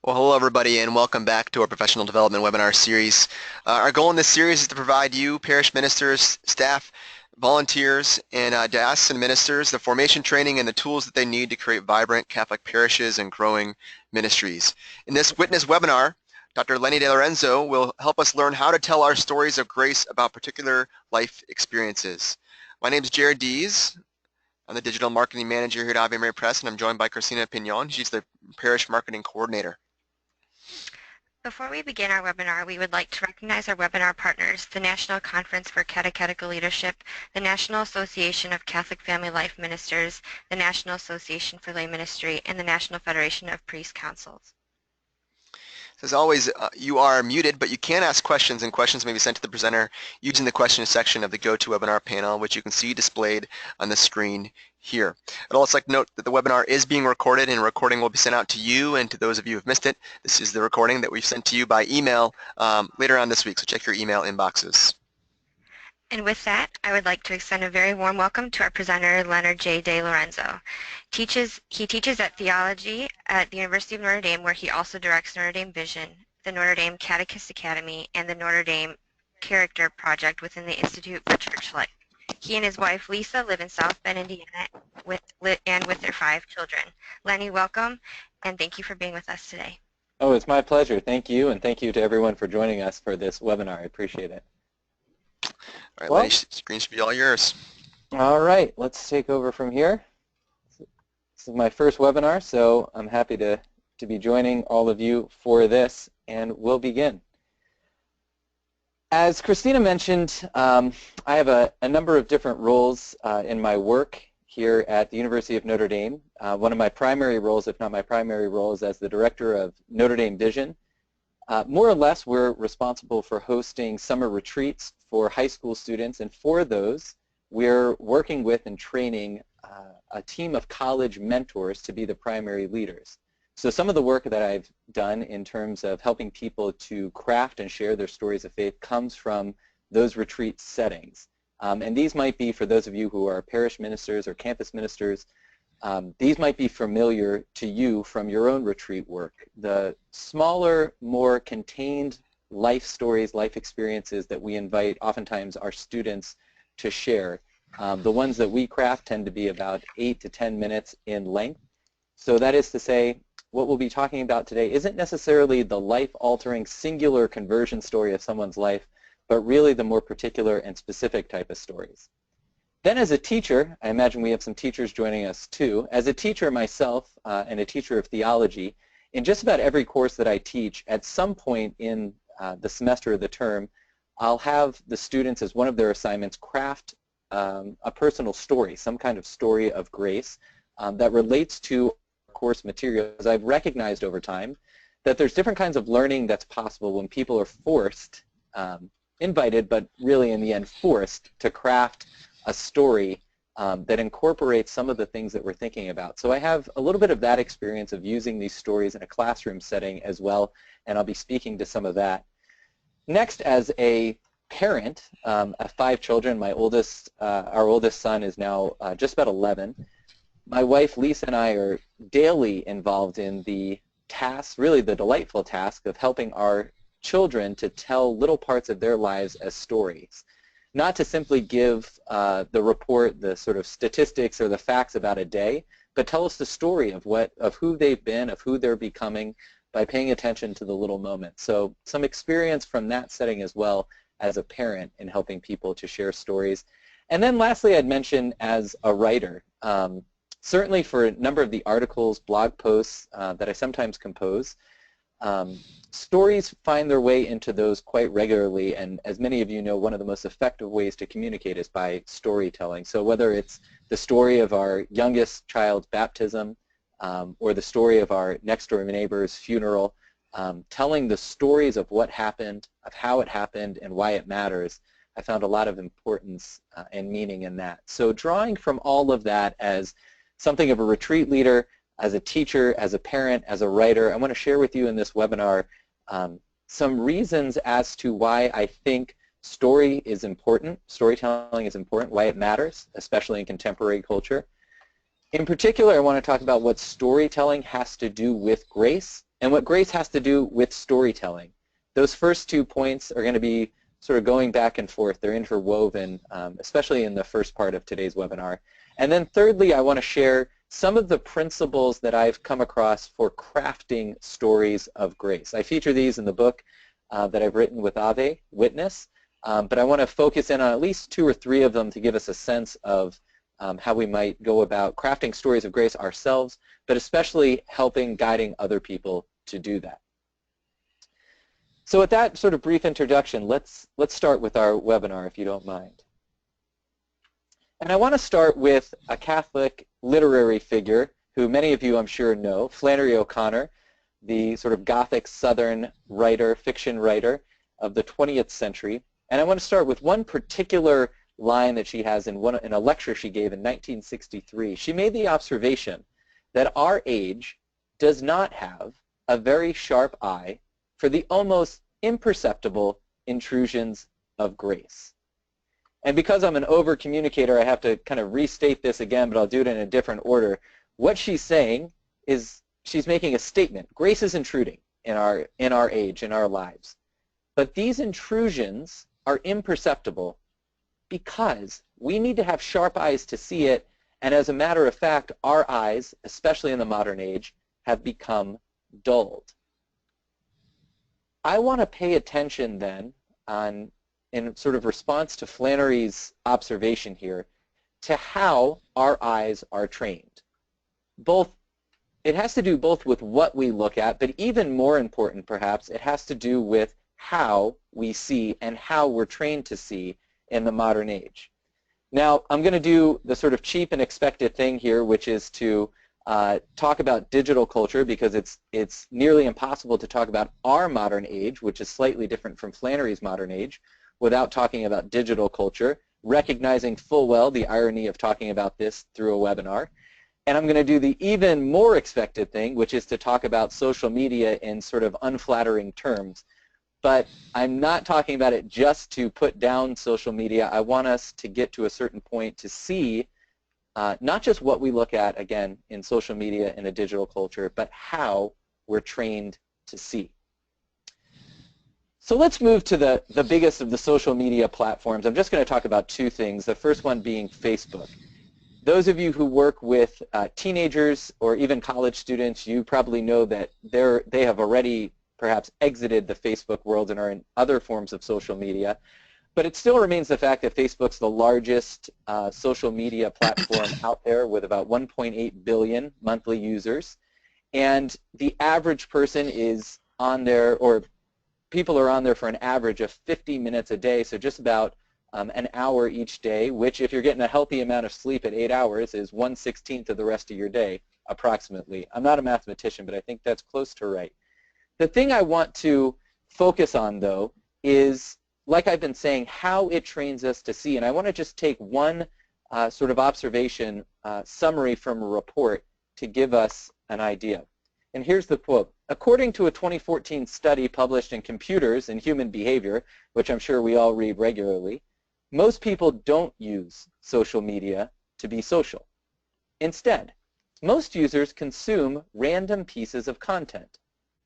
Well, hello everybody and welcome back to our professional development webinar series. Our goal in this series is to provide you, parish ministers, staff, volunteers, and diocesan ministers the formation training and the tools that they need to create vibrant Catholic parishes and growing ministries. In this witness webinar, Dr. Lenny DeLorenzo will help us learn how to tell our stories of grace about particular life experiences. My name is Jared Dees. I'm the digital marketing manager here at Ave Maria Press, and I'm joined by Christina Pignon. She's the parish marketing coordinator. Before we begin our webinar, we would like to recognize our webinar partners, the National Conference for Catechetical Leadership, the National Association of Catholic Family Life Ministers, the National Association for Lay Ministry, and the National Federation of Priest Councils. As always, you are muted, but you can ask questions, and questions may be sent to the presenter using the questions section of the GoToWebinar panel, which you can see displayed on the screen here. I'd also like to note that the webinar is being recorded, and a recording will be sent out to you and to those of you who have missed it. This is the recording that we've sent to you by email later on this week, so check your email inboxes. And with that, I would like to extend a very warm welcome to our presenter, Leonard J. DeLorenzo. He teaches at theology at the University of Notre Dame, where he also directs Notre Dame Vision, the Notre Dame Catechist Academy, and the Notre Dame Character Project within the Institute for Church Life. He and his wife, Lisa, live in South Bend, Indiana, with their 5 children. Lenny, welcome, and thank you for being with us today. Oh, it's my pleasure. Thank you, and thank you to everyone for joining us for this webinar. I appreciate it. All right, Lenny, screen should be all yours. All right, let's take over from here. This is my first webinar, so I'm happy to be joining all of you for this, and we'll begin. As Christina mentioned, I have a number of different roles in my work here at the University of Notre Dame. One of my primary roles, if not my primary role, is as the director of Notre Dame Vision. More or less, we're responsible for hosting summer retreats for high school students, and for those, we're working with and training a team of college mentors to be the primary leaders. So some of the work that I've done in terms of helping people to craft and share their stories of faith comes from those retreat settings. And these might be, for those of you who are parish ministers or campus ministers, these might be familiar to you from your own retreat work. The smaller, more contained life stories, life experiences that we invite oftentimes our students to share. The ones that we craft tend to be about 8 to 10 minutes in length. So that is to say, what we'll be talking about today isn't necessarily the life-altering singular conversion story of someone's life, but really the more particular and specific type of stories. Then as a teacher, I imagine we have some teachers joining us too. As a teacher myself and a teacher of theology, in just about every course that I teach, at some point in the semester or the term, I'll have the students, as one of their assignments, craft a personal story, some kind of story of grace that relates to course materials. I've recognized over time that there's different kinds of learning that's possible when people are forced, invited, but really in the end forced to craft a story that incorporates some of the things that we're thinking about. So I have a little bit of that experience of using these stories in a classroom setting as well, and I'll be speaking to some of that. Next, as a parent of 5 children, our oldest son is now just about 11. My wife Lisa and I are daily involved in the task, really the delightful task of helping our children to tell little parts of their lives as stories. Not to simply give the report, the sort of statistics or the facts about a day, but tell us the story of who they've been, of who they're becoming, by paying attention to the little moments. So some experience from that setting as well as a parent in helping people to share stories. And then lastly, I'd mention as a writer, certainly for a number of the articles, blog posts that I sometimes compose, stories find their way into those quite regularly, and as many of you know, one of the most effective ways to communicate is by storytelling. So whether it's the story of our youngest child's baptism or the story of our next-door neighbor's funeral, telling the stories of what happened, of how it happened, and why it matters, I found a lot of importance and meaning in that. So drawing from all of that as something of a retreat leader, as a teacher, as a parent, as a writer, I want to share with you in this webinar some reasons as to why I think storytelling is important, why it matters, especially in contemporary culture. In particular, I want to talk about what storytelling has to do with grace and what grace has to do with storytelling. Those first 2 points are going to be sort of going back and forth. They're interwoven, especially in the first part of today's webinar. And then thirdly, I want to share some of the principles that I've come across for crafting stories of grace. I feature these in the book that I've written with Ave, Witness, but I want to focus in on at least 2 or 3 of them to give us a sense of how we might go about crafting stories of grace ourselves, but especially helping guiding other people to do that. So with that sort of brief introduction, let's start with our webinar, if you don't mind. And I want to start with a Catholic literary figure who many of you I'm sure know, Flannery OConnor, the sort of Gothic Southern writer, fiction writer of the 20th century. And I want to start with one particular line that she has in a lecture she gave in 1963. She made the observation that our age does not have a very sharp eye for the almost imperceptible intrusions of grace. And because I'm an over-communicator, I have to kind of restate this again, but I'll do it in a different order. What she's saying is she's making a statement. Grace is intruding in our age, in our lives. But these intrusions are imperceptible because we need to have sharp eyes to see it, and as a matter of fact, our eyes, especially in the modern age, have become dulled. I want to pay attention then in sort of response to Flannery's observation here, to how our eyes are trained. It has to do both with what we look at, but even more important perhaps, it has to do with how we see and how we're trained to see in the modern age. Now, I'm going to do the sort of cheap and expected thing here, which is to talk about digital culture, because it's nearly impossible to talk about our modern age, which is slightly different from Flannery's modern age, without talking about digital culture, recognizing full well the irony of talking about this through a webinar. And I'm going to do the even more expected thing, which is to talk about social media in sort of unflattering terms. But I'm not talking about it just to put down social media. I want us to get to a certain point to see not just what we look at, again, in social media and a digital culture, but how we're trained to see. So let's move to the biggest of the social media platforms. I'm just going to talk about 2 things, the first one being Facebook. Those of you who work with teenagers or even college students, you probably know that they have already perhaps exited the Facebook world and are in other forms of social media. But it still remains the fact that Facebook's the largest social media platform out there with about 1.8 billion monthly users. And the average person is on there, or people are on there for an average of 50 minutes a day, so just about an hour each day, which if you're getting a healthy amount of sleep at 8 hours is 1/16 of the rest of your day, approximately. I'm not a mathematician, but I think that's close to right. The thing I want to focus on, though, is, like I've been saying, how it trains us to see. And I want to just take one sort of observation summary from a report to give us an idea. And here's the quote. According to a 2014 study published in Computers and Human Behavior, which I'm sure we all read regularly, most people don't use social media to be social. Instead, most users consume random pieces of content.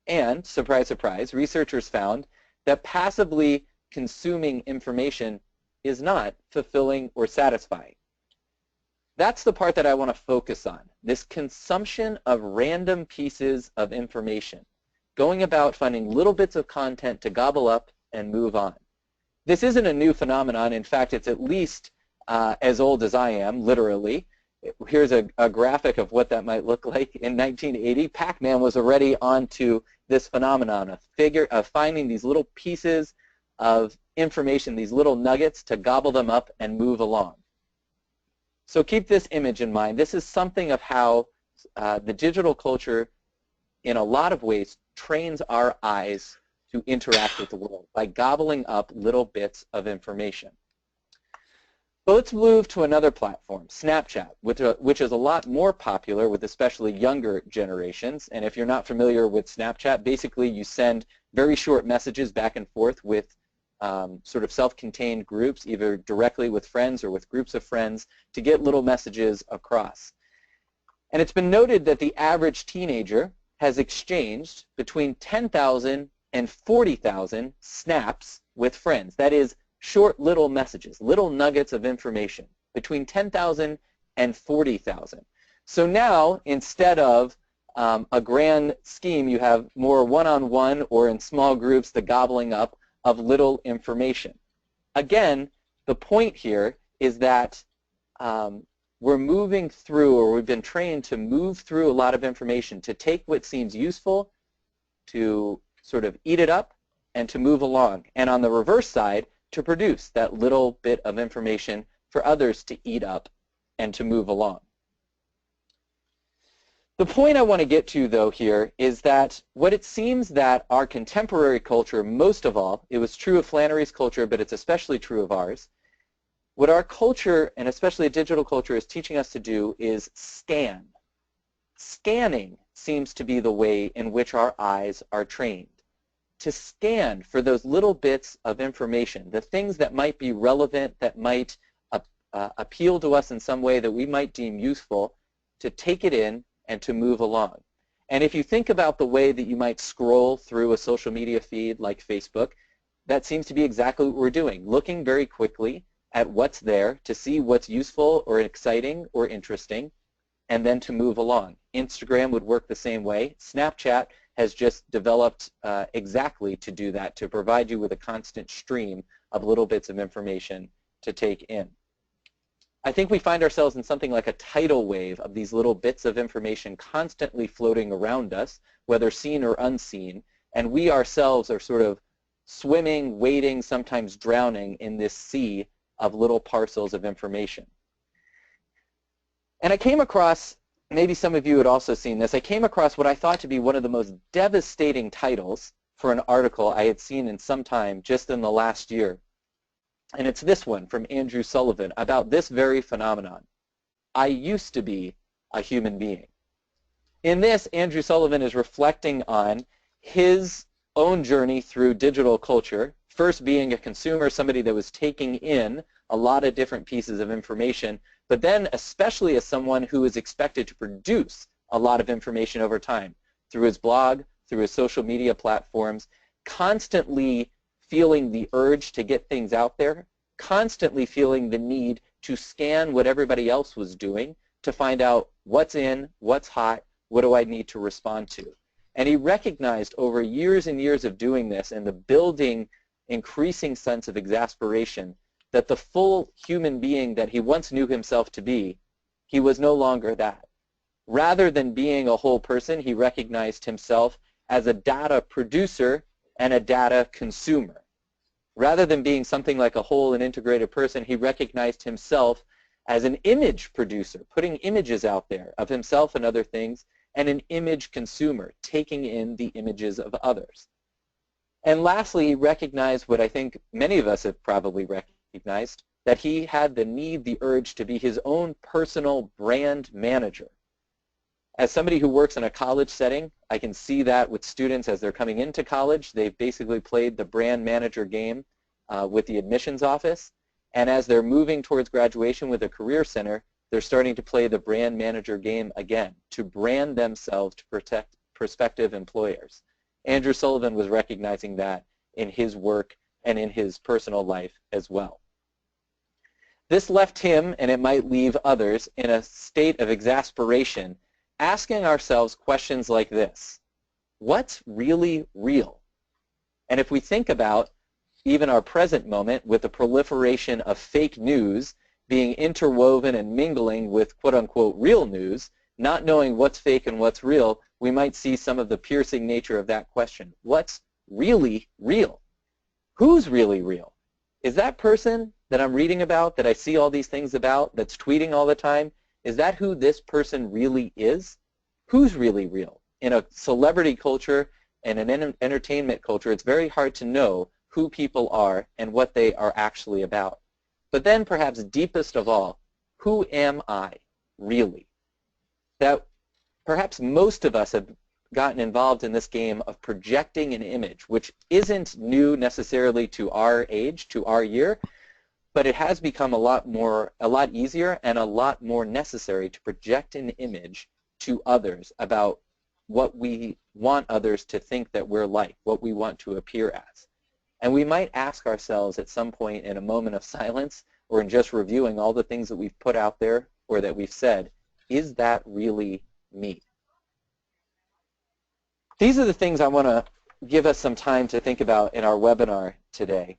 And, surprise, surprise, researchers found that passively consuming information is not fulfilling or satisfying. That's the part that I want to focus on, this consumption of random pieces of information, going about finding little bits of content to gobble up and move on. This isn't a new phenomenon. In fact, it's at least as old as I am, literally. Here's a graphic of what that might look like. In 1980, Pac-Man was already onto this phenomenon, of finding these little pieces of information, these little nuggets, to gobble them up and move along. So keep this image in mind. This is something of how the digital culture, in a lot of ways, trains our eyes to interact with the world by gobbling up little bits of information. So let's move to another platform, Snapchat, which is a lot more popular with especially younger generations. And if you're not familiar with Snapchat, basically you send very short messages back and forth with sort of self-contained groups, either directly with friends or with groups of friends, to get little messages across. And it's been noted that the average teenager has exchanged between 10,000 and 40,000 snaps with friends. That is, short little messages, little nuggets of information, between 10,000 and 40,000. So now, instead of a grand scheme, you have more one-on-one or in small groups, the gobbling up of little information. Again, the point here is that we're moving through, or we've been trained to move through a lot of information, to take what seems useful, to sort of eat it up, and to move along. And on the reverse side, to produce that little bit of information for others to eat up and to move along. The point I want to get to, though, here is that what it seems that our contemporary culture, most of all, it was true of Flannery's culture, but it's especially true of ours, what our culture, and especially digital culture, is teaching us to do is scan. Scanning seems to be the way in which our eyes are trained. To scan for those little bits of information, the things that might be relevant, that might appeal to us in some way, that we might deem useful, to take it in and to move along. And if you think about the way that you might scroll through a social media feed like Facebook, that seems to be exactly what we're doing, looking very quickly at what's there to see what's useful or exciting or interesting, and then to move along. Instagram would work the same way. Snapchat has just developed exactly to do that, to provide you with a constant stream of little bits of information to take in. I think we find ourselves in something like a tidal wave of these little bits of information constantly floating around us, whether seen or unseen, and we ourselves are sort of swimming, wading, sometimes drowning in this sea of little parcels of information. And I came across, maybe some of you had also seen this, I came across what I thought to be one of the most devastating titles for an article I had seen in some time just in the last year. And it's this one from Andrew Sullivan about this very phenomenon. I used to be a human being. In this, Andrew Sullivan is reflecting on his own journey through digital culture, first being a consumer, somebody that was taking in a lot of different pieces of information, but then especially as someone who is expected to produce a lot of information over time through his blog, through his social media platforms, constantly feeling the urge to get things out there, constantly feeling the need to scan what everybody else was doing to find out what's in, what's hot, what do I need to respond to. And he recognized over years and years of doing this and the building, increasing sense of exasperation that the full human being that he once knew himself to be, he was no longer that. Rather than being a whole person, he recognized himself as a data producer and a data consumer. Rather than being something like a whole and integrated person, he recognized himself as an image producer, putting images out there of himself and other things, and an image consumer, taking in the images of others. And lastly, he recognized what I think many of us have probably recognized, that he had the need, the urge to be his own personal brand manager. As somebody who works in a college setting, I can see that with students as they're coming into college. They've basically played the brand manager game with the admissions office. And as they're moving towards graduation with a career center, they're starting to play the brand manager game again, to brand themselves to protect prospective employers. Andrew Sullivan was recognizing that in his work and in his personal life as well. This left him, and it might leave others, in a state of exasperation, asking ourselves questions like this: what's really real? And if we think about even our present moment with the proliferation of fake news being interwoven and mingling with quote-unquote real news, not knowing what's fake and what's real, we might see some of the piercing nature of that question. What's really real? Who's really real? Is that person that I'm reading about, that I see all these things about, that's tweeting all the time, is that who this person really is? Who's really real? In a celebrity culture and an entertainment culture, it's very hard to know who people are and what they are actually about. But then perhaps deepest of all, who am I really? That perhaps most of us have gotten involved in this game of projecting an image, which isn't new necessarily to our age, to our year, but it has become a lot easier and a lot more necessary to project an image to others about what we want others to think that we're like, what we want to appear as. And we might ask ourselves at some point in a moment of silence or in just reviewing all the things that we've put out there or that we've said, is that really me? These are the things I want to give us some time to think about in our webinar today.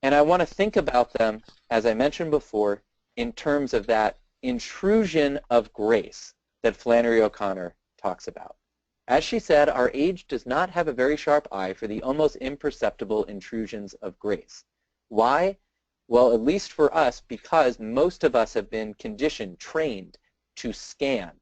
And I want to think about them, as I mentioned before, in terms of that intrusion of grace that Flannery OConnor talks about. As she said, our age does not have a very sharp eye for the almost imperceptible intrusions of grace. Why? Well, at least for us, because most of us have been conditioned, trained to scan,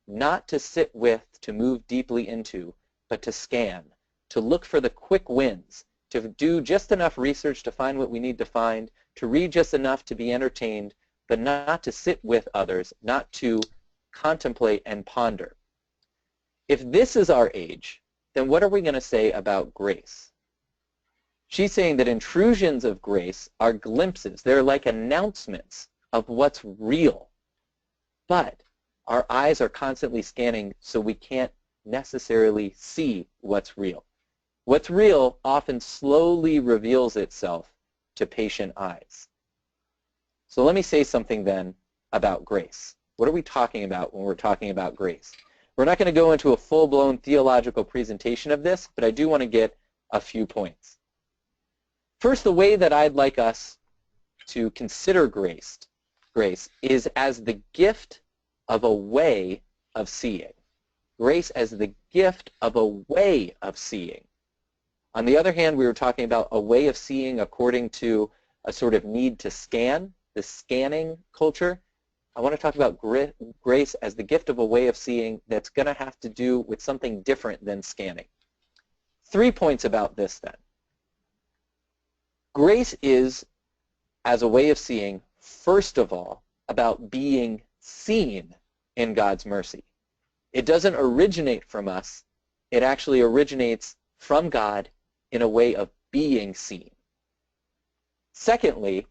not to sit with, to move deeply into, but to scan, to look for the quick wins, to do just enough research to find what we need to find, to read just enough to be entertained, but not to sit with others, not to contemplate and ponder. If this is our age, then what are we going to say about grace? She's saying that intrusions of grace are glimpses. They're like announcements of what's real. But our eyes are constantly scanning, so we can't necessarily see what's real. What's real often slowly reveals itself to patient eyes. So let me say something then about grace. What are we talking about when we're talking about grace? We're not going to go into a full-blown theological presentation of this, but I do want to get a few points. First, the way that I'd like us to consider grace is as the gift of a way of seeing. Grace as the gift of a way of seeing. On the other hand, we were talking about a way of seeing according to a sort of need to scan, the scanning culture. I want to talk about grace as the gift of a way of seeing that's going to have to do with something different than scanning. 3 points about this then. Grace is, as a way of seeing, first of all, about being seen in God's mercy. It doesn't originate from us. It actually originates from God in a way of being seen. Secondly,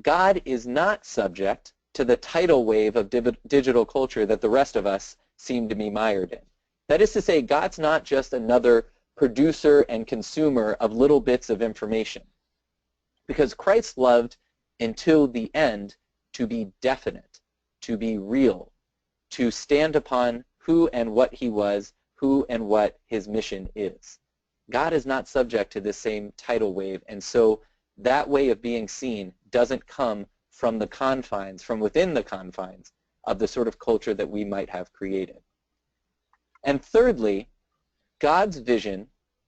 God is not subject to the tidal wave of digital culture that the rest of us seem to be mired in. That is to say, God's not just another producer and consumer of little bits of information. Because Christ loved until the end to be definite, to be real, to stand upon who and what he was, who and what his mission is. God is not subject to this same tidal wave, and so that way of being seen doesn't come from the confines, from within the confines of the sort of culture that we might have created. And thirdly, God's vision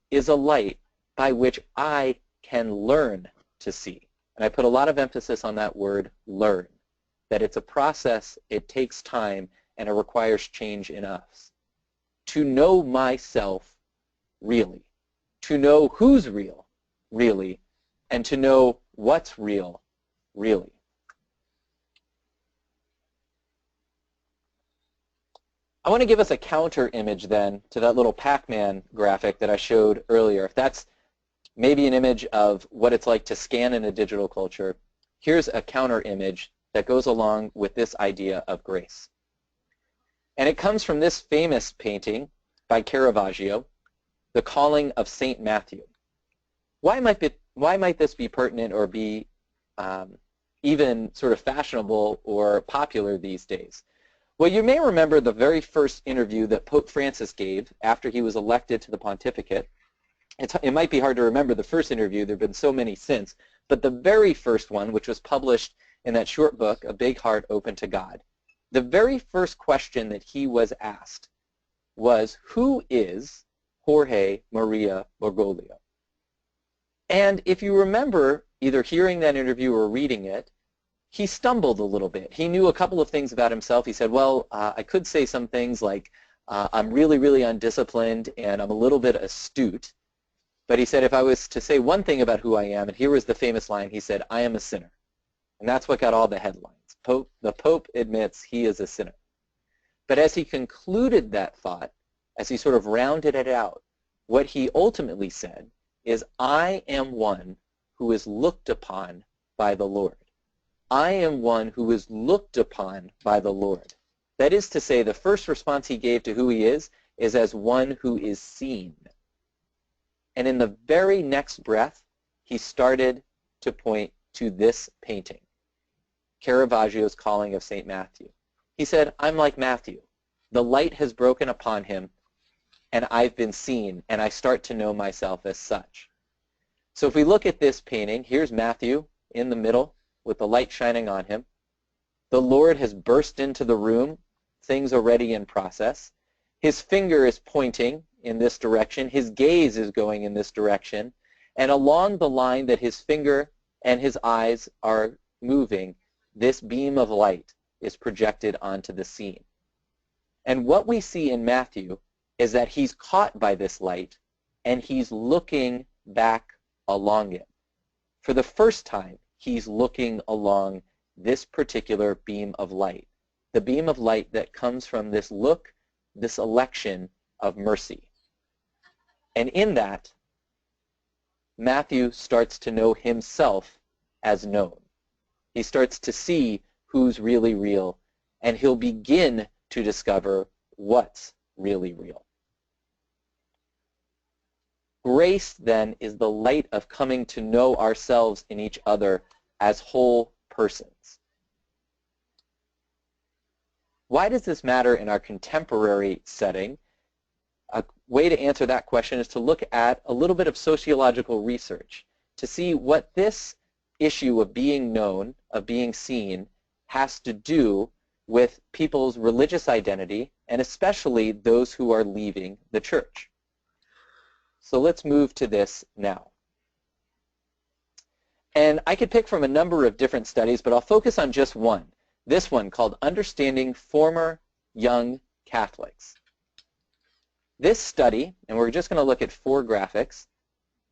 is a light by which I can learn to see. And I put a lot of emphasis on that word, learn, that it's a process, it takes time, and it requires change in us. To know myself really, to know who's real really, and to know what's real really. I want to give us a counter image then to that little Pac-Man graphic that I showed earlier. If that's maybe an image of what it's like to scan in a digital culture, here's a counter image that goes along with this idea of grace. And it comes from this famous painting by Caravaggio, The Calling of St. Matthew. Why might this be pertinent or be even sort of fashionable or popular these days? Well, you may remember the very first interview that Pope Francis gave after he was elected to the pontificate. It might be hard to remember the first interview. There have been so many since. But the very first one, which was published in that short book, A Big Heart Open to God, the very first question that he was asked was, who is Jorge Maria Bergoglio? And if you remember either hearing that interview or reading it, he stumbled a little bit. He knew a couple of things about himself. He said, well, I could say some things like, I'm really, really undisciplined and I'm a little bit astute. But he said, if I was to say one thing about who I am, and here was the famous line, he said, I am a sinner. And that's what got all the headlines. The Pope admits he is a sinner. But as he concluded that thought, as he sort of rounded it out, what he ultimately said is, I am one who is looked upon by the Lord. I am one who is looked upon by the Lord. That is to say, the first response he gave to who he is is as one who is seen. And in the very next breath, he started to point to this painting, Caravaggio's Calling of St. Matthew. He said, I'm like Matthew. The light has broken upon him, and I've been seen, and I start to know myself as such. So if we look at this painting, here's Matthew in the middle with the light shining on him. The Lord has burst into the room, things already in process. His finger is pointing in this direction. His gaze is going in this direction. And along the line that his finger and his eyes are moving, this beam of light is projected onto the scene. And what we see in Matthew is that he's caught by this light, and he's looking back along it. For the first time, he's looking along this particular beam of light, the beam of light that comes from this look, this election of mercy. And in that, Matthew starts to know himself as known. He starts to see who's really real, and he'll begin to discover what's really real. Grace, then, is the light of coming to know ourselves in each other as whole persons. Why does this matter in our contemporary setting? A way to answer that question is to look at a little bit of sociological research to see what this issue of being known, of being seen, has to do with people's religious identity, and especially those who are leaving the church. So let's move to this now. And I could pick from a number of different studies, but I'll focus on just one. This one called Understanding Former Young Catholics. This study, and we're just going to look at 4 graphics,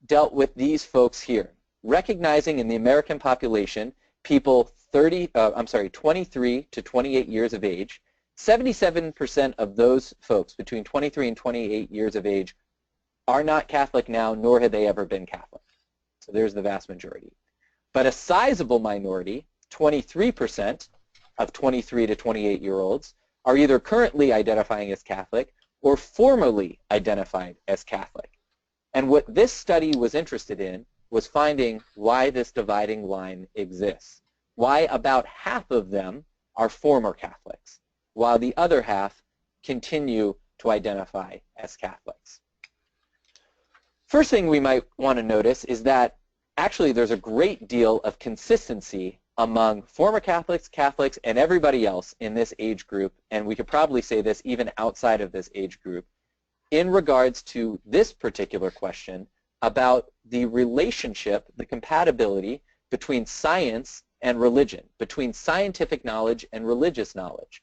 dealt with these folks here, recognizing in the American population people 23 to 28 years of age. 77% of those folks between 23 and 28 years of age are not Catholic now, nor have they ever been Catholic. So there's the vast majority. But a sizable minority, 23% of 23 to 28-year-olds, are either currently identifying as Catholic or formerly identified as Catholic. And what this study was interested in was finding why this dividing line exists, why about half of them are former Catholics, while the other half continue to identify as Catholics. First thing we might want to notice is that actually there's a great deal of consistency among former Catholics, Catholics, and everybody else in this age group, and we could probably say this even outside of this age group, in regards to this particular question about the relationship, the compatibility between science and religion, between scientific knowledge and religious knowledge,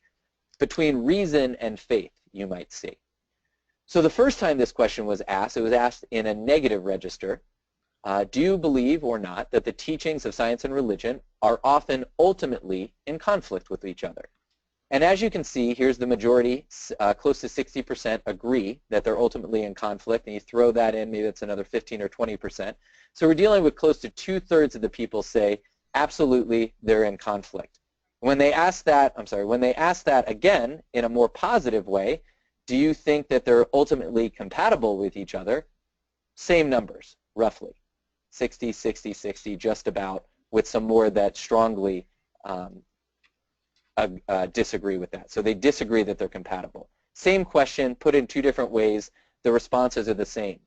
between reason and faith, you might say. So the first time this question was asked, it was asked in a negative register. Do you believe or not that the teachings of science and religion are often ultimately in conflict with each other? And as you can see, here's the majority, close to 60% agree that they're ultimately in conflict, and you throw that in, maybe that's another 15 or 20%. So we're dealing with close to 2/3 of the people say, absolutely, they're in conflict. When they ask that, when they ask that again in a more positive way, do you think that they're ultimately compatible with each other? Same numbers, roughly. 60, 60, 60, just about, with some more that strongly disagree with that. So they disagree that they're compatible. Same question, put in 2 different ways, the responses are the same.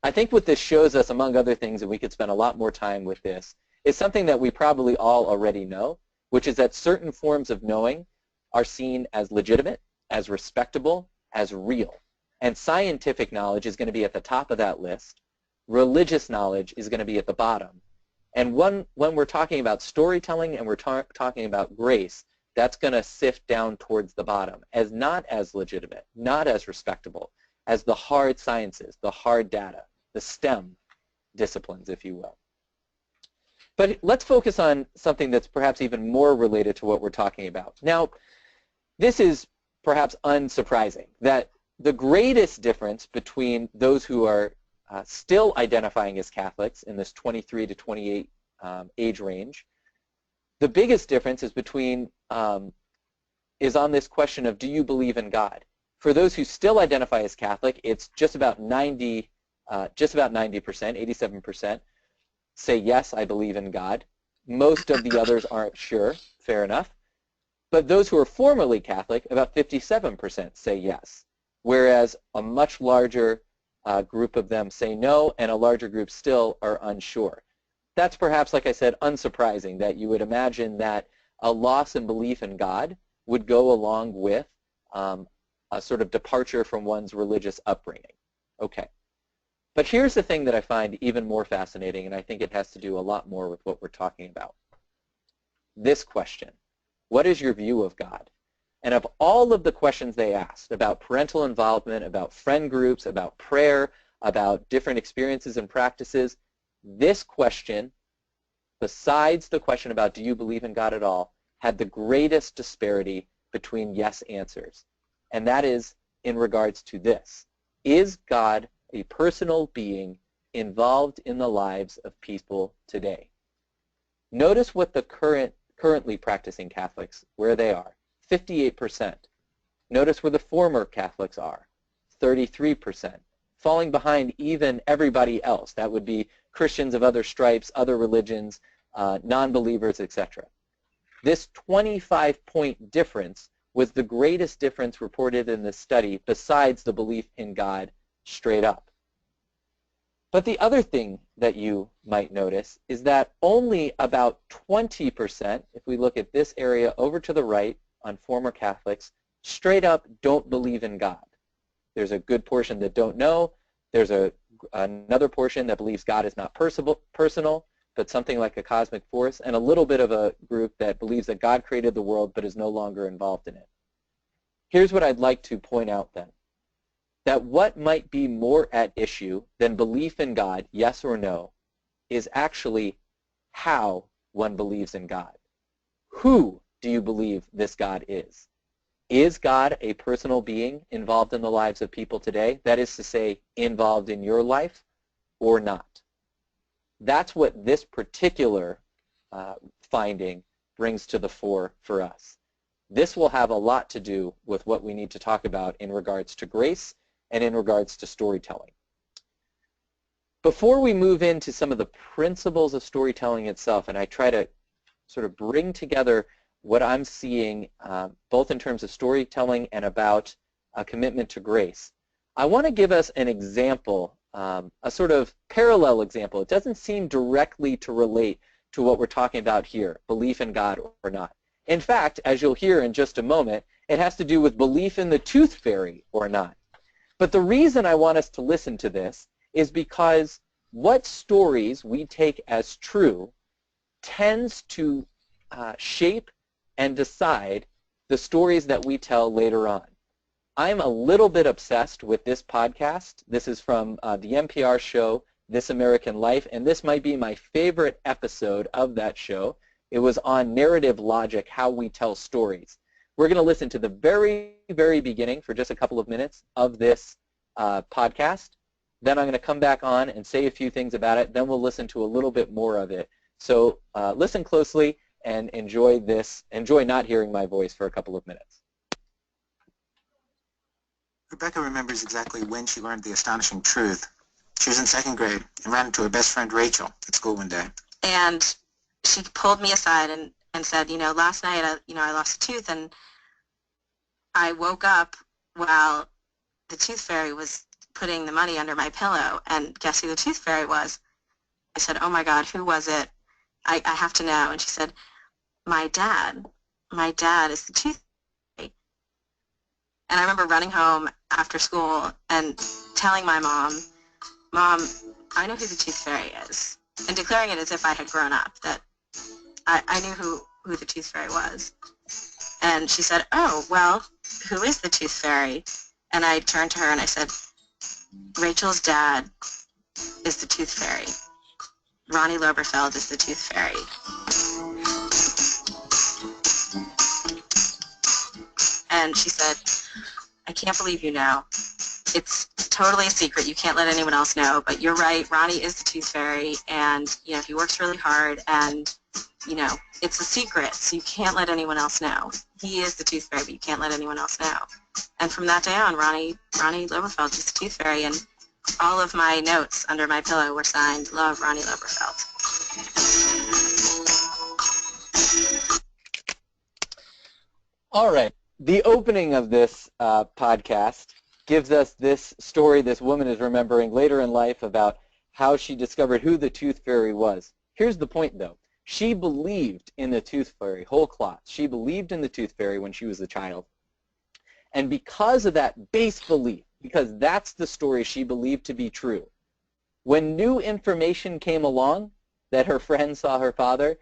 I think what this shows us, among other things, and we could spend a lot more time with this, is something that we probably all already know, which is that certain forms of knowing are seen as legitimate, as respectable, as real. And scientific knowledge is going to be at the top of that list. Religious knowledge is going to be at the bottom. And when we're talking about storytelling and we're talking about grace, that's going to sift down towards the bottom as not as legitimate, not as respectable as the hard sciences, the hard data, the STEM disciplines, if you will. But let's focus on something that's perhaps even more related to what we're talking about. Now, this is perhaps unsurprising, that the greatest difference between those who are still identifying as Catholics in this 23 to 28 age range, the biggest difference is between is on this question of, do you believe in God? For those who still identify as Catholic, it's just about 90%, 87% say, yes, I believe in God. Most of the others aren't sure, fair enough. But those who are formerly Catholic, about 57% say yes, whereas a much larger group of them say no, and a larger group still are unsure. That's perhaps, like I said, unsurprising that you would imagine that a loss in belief in God would go along with a sort of departure from one's religious upbringing. Okay. But here's the thing that I find even more fascinating, and I think it has to do a lot more with what we're talking about. This question: what is your view of God? And of all of the questions they asked about parental involvement, about friend groups, about prayer, about different experiences and practices, this question, besides the question about do you believe in God at all, had the greatest disparity between yes answers. And that is in regards to this: is God a personal being involved in the lives of people today? Notice what the currently practicing Catholics, where they are, 58%. Notice where the former Catholics are, 33%, falling behind even everybody else. That would be Christians of other stripes, other religions, non-believers, etc. This 25-point difference was the greatest difference reported in this study besides the belief in God straight up. But the other thing that you might notice is that only about 20%, if we look at this area over to the right on former Catholics, straight up don't believe in God. There's a good portion that don't know. There's another portion that believes God is not personal, but something like a cosmic force, and a little bit of a group that believes that God created the world but is no longer involved in it. Here's what I'd like to point out then: that what might be more at issue than belief in God, yes or no, is actually how one believes in God. Who do you believe this God is? Is God a personal being involved in the lives of people today? That is to say, involved in your life or not? That's what this particular finding brings to the fore for us. This will have a lot to do with what we need to talk about in regards to grace and in regards to storytelling. Before we move into some of the principles of storytelling itself, and I try to sort of bring together what I'm seeing both in terms of storytelling and about a commitment to grace, I want to give us an example, a sort of parallel example. It doesn't seem directly to relate to what we're talking about here, belief in God or not. In fact, as you'll hear in just a moment, it has to do with belief in the tooth fairy or not. But the reason I want us to listen to this is because what stories we take as true tends to shape and decide the stories that we tell later on. I'm a little bit obsessed with this podcast. This is from the NPR show, This American Life, and this might be my favorite episode of that show. It was on narrative logic, how we tell stories. We're going to listen to the very, very beginning for just a couple of minutes of this podcast. Then I'm going to come back on and say a few things about it. Then we'll listen to a little bit more of it. So listen closely and enjoy this. Enjoy not hearing my voice for a couple of minutes. Rebecca remembers exactly when she learned the astonishing truth. She was in 2nd grade and ran into her best friend Rachel at school one day. And she pulled me aside and said, you know, last night, I lost a tooth, and I woke up while the tooth fairy was putting the money under my pillow, and guess who the tooth fairy was? I said, oh my God, who was it? I have to know. And she said, my dad is the tooth fairy. And I remember running home after school and telling my mom, Mom, I know who the tooth fairy is, and declaring it as if I had grown up, that I knew who the tooth fairy was. And she said, oh, well, who is the tooth fairy? And I turned to her and I said, Rachel's dad is the tooth fairy. Ronnie Loberfeld is the tooth fairy. And she said, I can't believe you know. It's totally a secret. You can't let anyone else know. But you're right. Ronnie is the tooth fairy, and you know he works really hard, and you know, it's a secret, so you can't let anyone else know. He is the Tooth Fairy, but you can't let anyone else know. And from that day on, Ronnie Loberfeld is the Tooth Fairy, and all of my notes under my pillow were signed, Love, Ronnie Loberfeld. All right. The opening of this podcast gives us this story this woman is remembering later in life about how she discovered who the Tooth Fairy was. Here's the point, though. She believed in the Tooth Fairy, whole cloth. She believed in the Tooth Fairy when she was a child. And because of that base belief, because that's the story she believed to be true, when new information came along that her friend saw her father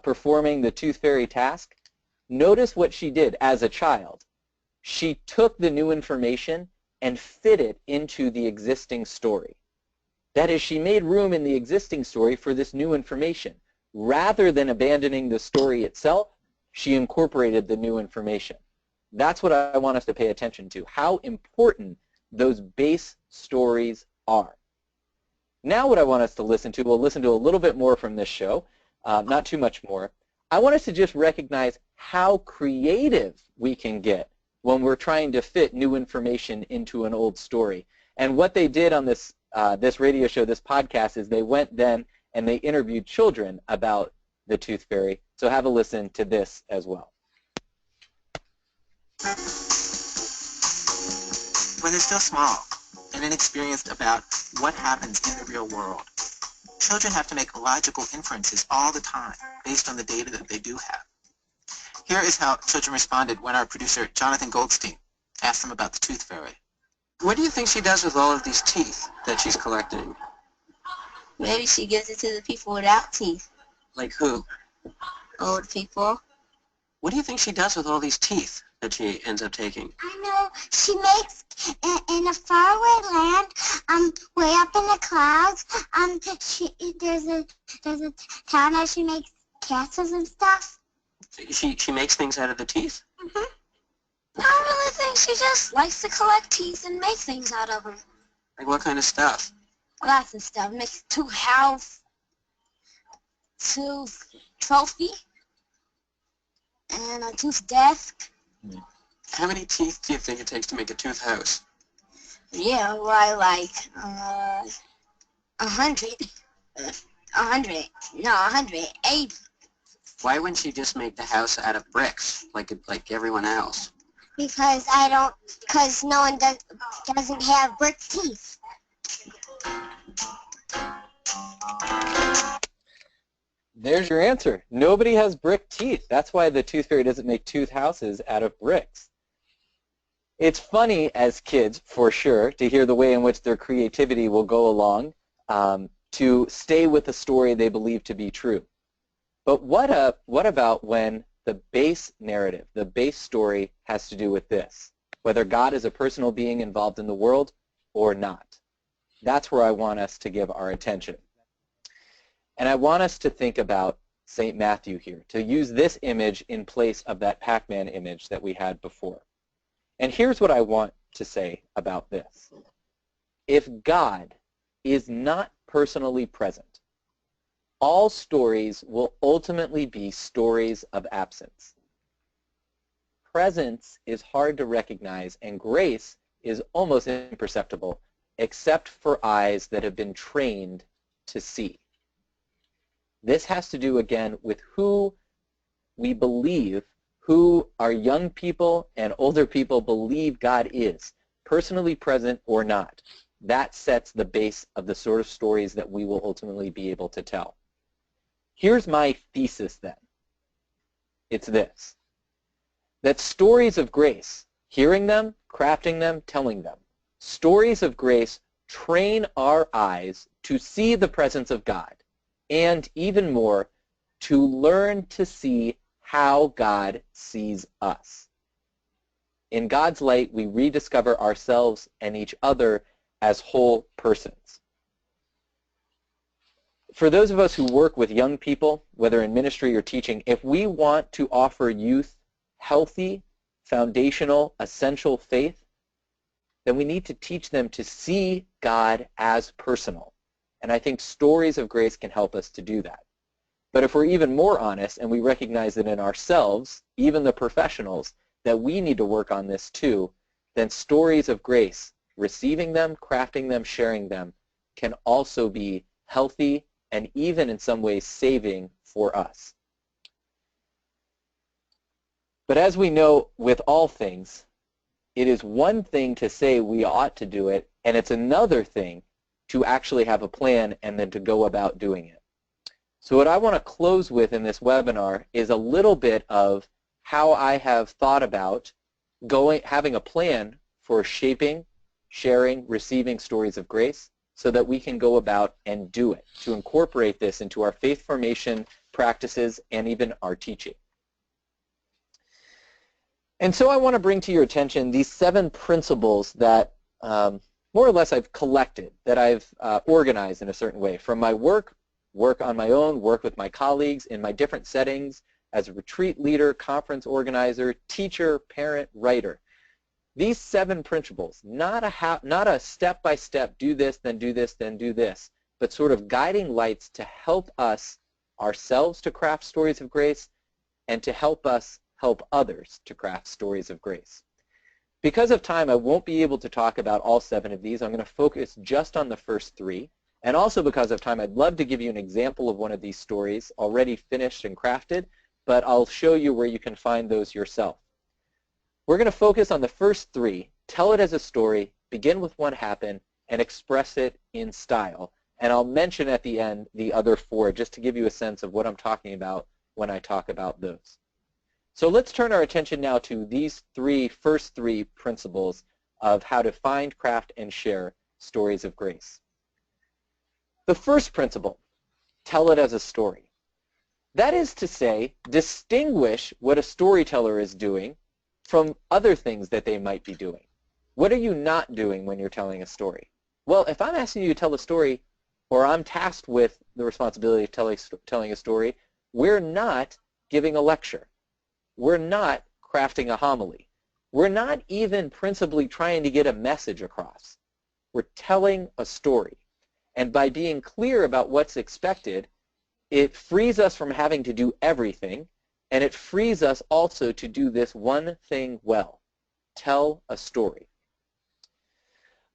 performing the Tooth Fairy task, notice what she did as a child. She took the new information and fit it into the existing story. That is, she made room in the existing story for this new information. Rather than abandoning the story itself, she incorporated the new information. That's what I want us to pay attention to, how important those base stories are. Now what I want us to listen to, we'll listen to a little bit more from this show, not too much more. I want us to just recognize how creative we can get when we're trying to fit new information into an old story. And what they did on this radio show, this podcast, is they went then and they interviewed children about the Tooth Fairy. So have a listen to this as well. When they're still small and inexperienced about what happens in the real world, children have to make logical inferences all the time based on the data that they do have. Here is how children responded when our producer, Jonathan Goldstein, asked them about the Tooth Fairy. What do you think she does with all of these teeth that she's collecting? Maybe she gives it to the people without teeth. Like who? Old people. What do you think she does with all these teeth that she ends up taking? I know she makes in a faraway land, way up in the clouds. There's a town that she makes castles and stuff. She makes things out of the teeth? Mhm. I don't really think she just likes to collect teeth and make things out of them. Like what kind of stuff? Lots of stuff. Makes tooth house, tooth trophy, and a tooth desk. How many teeth do you think it takes to make a tooth house? Yeah, right, like 100. 180. Why wouldn't she just make the house out of bricks, like everyone else? Because no one doesn't have brick teeth. There's your answer. Nobody has brick teeth. That's why the Tooth Fairy doesn't make tooth houses out of bricks. It's funny as kids, for sure, to hear the way in which their creativity will go along to stay with a story they believe to be true. But what about when the base narrative, the base story, has to do with this, whether God is a personal being involved in the world or not? That's where I want us to give our attention. And I want us to think about St. Matthew here, to use this image in place of that Pac-Man image that we had before. And here's what I want to say about this. If God is not personally present, all stories will ultimately be stories of absence. Presence is hard to recognize, and grace is almost imperceptible, except for eyes that have been trained to see. This has to do, again, with who we believe, who our young people and older people believe God is, personally present or not. That sets the base of the sort of stories that we will ultimately be able to tell. Here's my thesis then. It's this, that stories of grace, hearing them, crafting them, telling them, stories of grace train our eyes to see the presence of God, and even more, to learn to see how God sees us. In God's light, we rediscover ourselves and each other as whole persons. For those of us who work with young people, whether in ministry or teaching, if we want to offer youth healthy, foundational, essential faith, then we need to teach them to see God as personal. And I think stories of grace can help us to do that. But if we're even more honest and we recognize that in ourselves, even the professionals, that we need to work on this too, then stories of grace, receiving them, crafting them, sharing them, can also be healthy and even in some ways saving for us. But as we know with all things, it is one thing to say we ought to do it, and it's another thing to actually have a plan and then to go about doing it. So what I want to close with in this webinar is a little bit of how I have thought about having a plan for shaping, sharing, receiving stories of grace so that we can go about and do it, to incorporate this into our faith formation practices and even our teaching. And so I want to bring to your attention these 7 principles that more or less I've collected, that I've organized in a certain way from my work on my own, work with my colleagues in my different settings as a retreat leader, conference organizer, teacher, parent, writer. These 7 principles, not a step-by-step, do this, then do this, then do this, but sort of guiding lights to help us ourselves to craft stories of grace and to help us help others to craft stories of grace. Because of time, I won't be able to talk about all 7 of these. I'm going to focus just on the first 3. And also because of time, I'd love to give you an example of one of these stories already finished and crafted, but I'll show you where you can find those yourself. We're going to focus on the first 3, tell it as a story, begin with what happened, and express it in style. And I'll mention at the end the other 4 just to give you a sense of what I'm talking about when I talk about those. So let's turn our attention now to these first three principles of how to find, craft, and share stories of grace. The first principle, tell it as a story. That is to say, distinguish what a storyteller is doing from other things that they might be doing. What are you not doing when you're telling a story? Well, if I'm asking you to tell a story, or I'm tasked with the responsibility of telling a story, we're not giving a lecture. We're not crafting a homily. We're not even principally trying to get a message across. We're telling a story. And by being clear about what's expected, it frees us from having to do everything, and it frees us also to do this one thing well, tell a story.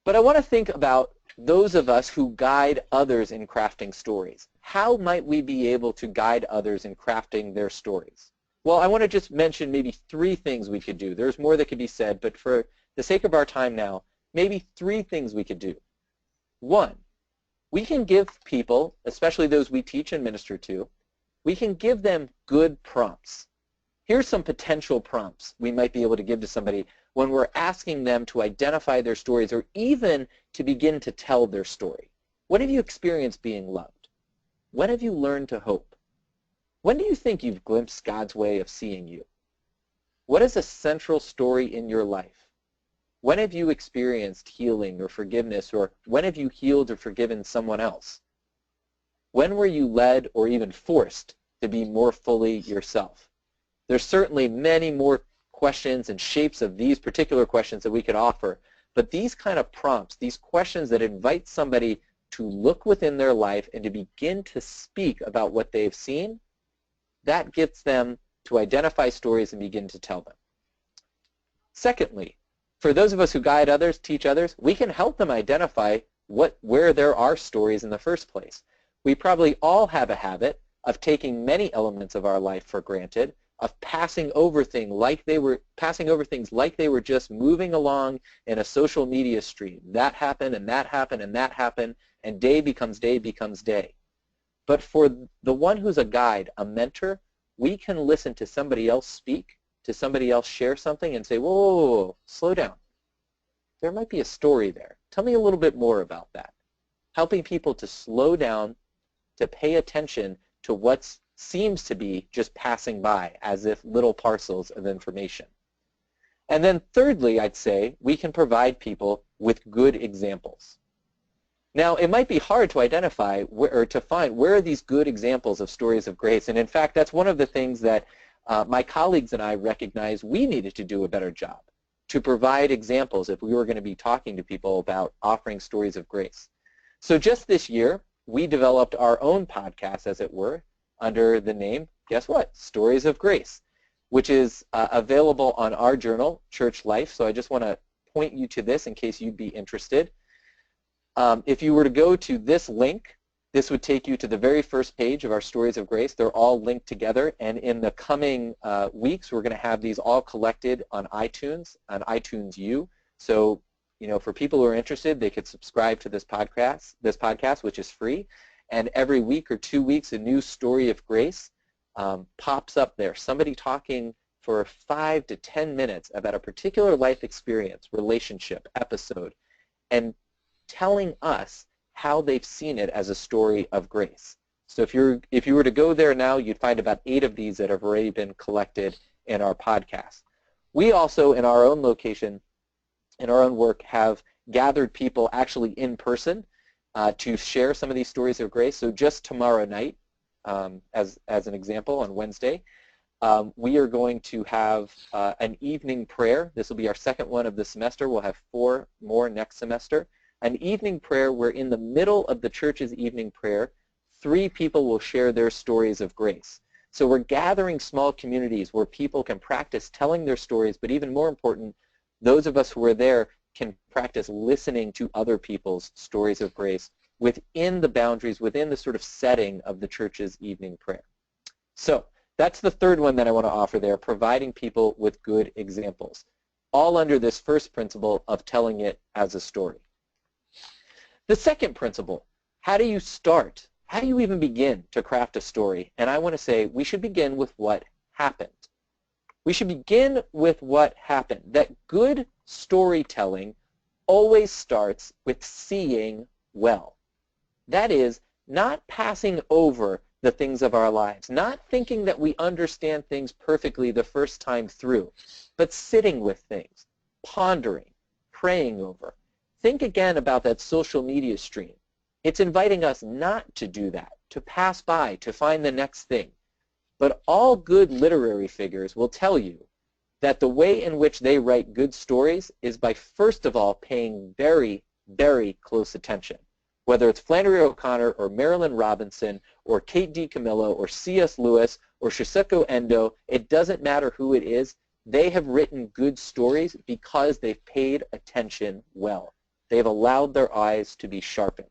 But I want to think about those of us who guide others in crafting stories. How might we be able to guide others in crafting their stories? Well, I want to just mention maybe 3 things we could do. There's more that could be said, but for the sake of our time now, maybe 3 things we could do. 1, we can give people, especially those we teach and minister to, we can give them good prompts. Here's some potential prompts we might be able to give to somebody when we're asking them to identify their stories or even to begin to tell their story. When have you experienced being loved? When have you learned to hope? When do you think you've glimpsed God's way of seeing you? What is a central story in your life? When have you experienced healing or forgiveness, or when have you healed or forgiven someone else? When were you led or even forced to be more fully yourself? There's certainly many more questions and shapes of these particular questions that we could offer, but these kind of prompts, these questions that invite somebody to look within their life and to begin to speak about what they've seen, that gets them to identify stories and begin to tell them. Secondly, for those of us who guide others, teach others, we can help them identify where there are stories in the first place. We probably all have a habit of taking many elements of our life for granted, of passing over things like they were just moving along in a social media stream. That happened, and that happened, and that happened, and day becomes day. But for the one who's a guide, a mentor, we can listen to somebody else speak, to somebody else share something and say, whoa, slow down. There might be a story there. Tell me a little bit more about that. Helping people to slow down, to pay attention to what seems to be just passing by as if little parcels of information. And then thirdly, I'd say, we can provide people with good examples. Now, it might be hard to identify or to find where are these good examples of stories of grace. And in fact, that's one of the things that my colleagues and I recognized we needed to do a better job, to provide examples if we were going to be talking to people about offering stories of grace. So just this year, we developed our own podcast, as it were, under the name, guess what, Stories of Grace, which is available on our journal, Church Life. So I just want to point you to this in case you'd be interested. If you were to go to this link, this would take you to the very first page of our Stories of Grace. They're all linked together, and in the coming weeks, we're going to have these all collected on iTunes U. So, you know, for people who are interested, they could subscribe to this podcast, which is free. And every week or 2 weeks, a new Story of Grace pops up there. Somebody talking for 5 to 10 minutes about a particular life experience, relationship, episode, and telling us how they've seen it as a story of grace. So if you were to go there now, you'd find about 8 of these that have already been collected in our podcast. We also, in our own location, in our own work, have gathered people actually in person to share some of these stories of grace. So just tomorrow night, as an example, on Wednesday, we are going to have an evening prayer. This will be our second one of the semester. We'll have 4 more next semester. An evening prayer where in the middle of the church's evening prayer, 3 people will share their stories of grace. So we're gathering small communities where people can practice telling their stories, but even more important, those of us who are there can practice listening to other people's stories of grace within the boundaries, within the sort of setting of the church's evening prayer. So that's the third one that I want to offer there, providing people with good examples, all under this first principle of telling it as a story. The second principle, how do you start? How do you even begin to craft a story? And I want to say we should begin with what happened. We should begin with what happened. That good storytelling always starts with seeing well. That is, not passing over the things of our lives, not thinking that we understand things perfectly the first time through, but sitting with things, pondering, praying over. Think again about that social media stream. It's inviting us not to do that, to pass by, to find the next thing. But all good literary figures will tell you that the way in which they write good stories is by first of all paying very, very close attention. Whether it's Flannery O'Connor or Marilyn Robinson or Kate DiCamillo or C.S. Lewis or Shiseko Endo, it doesn't matter who it is, they have written good stories because they've paid attention well. They've allowed their eyes to be sharpened.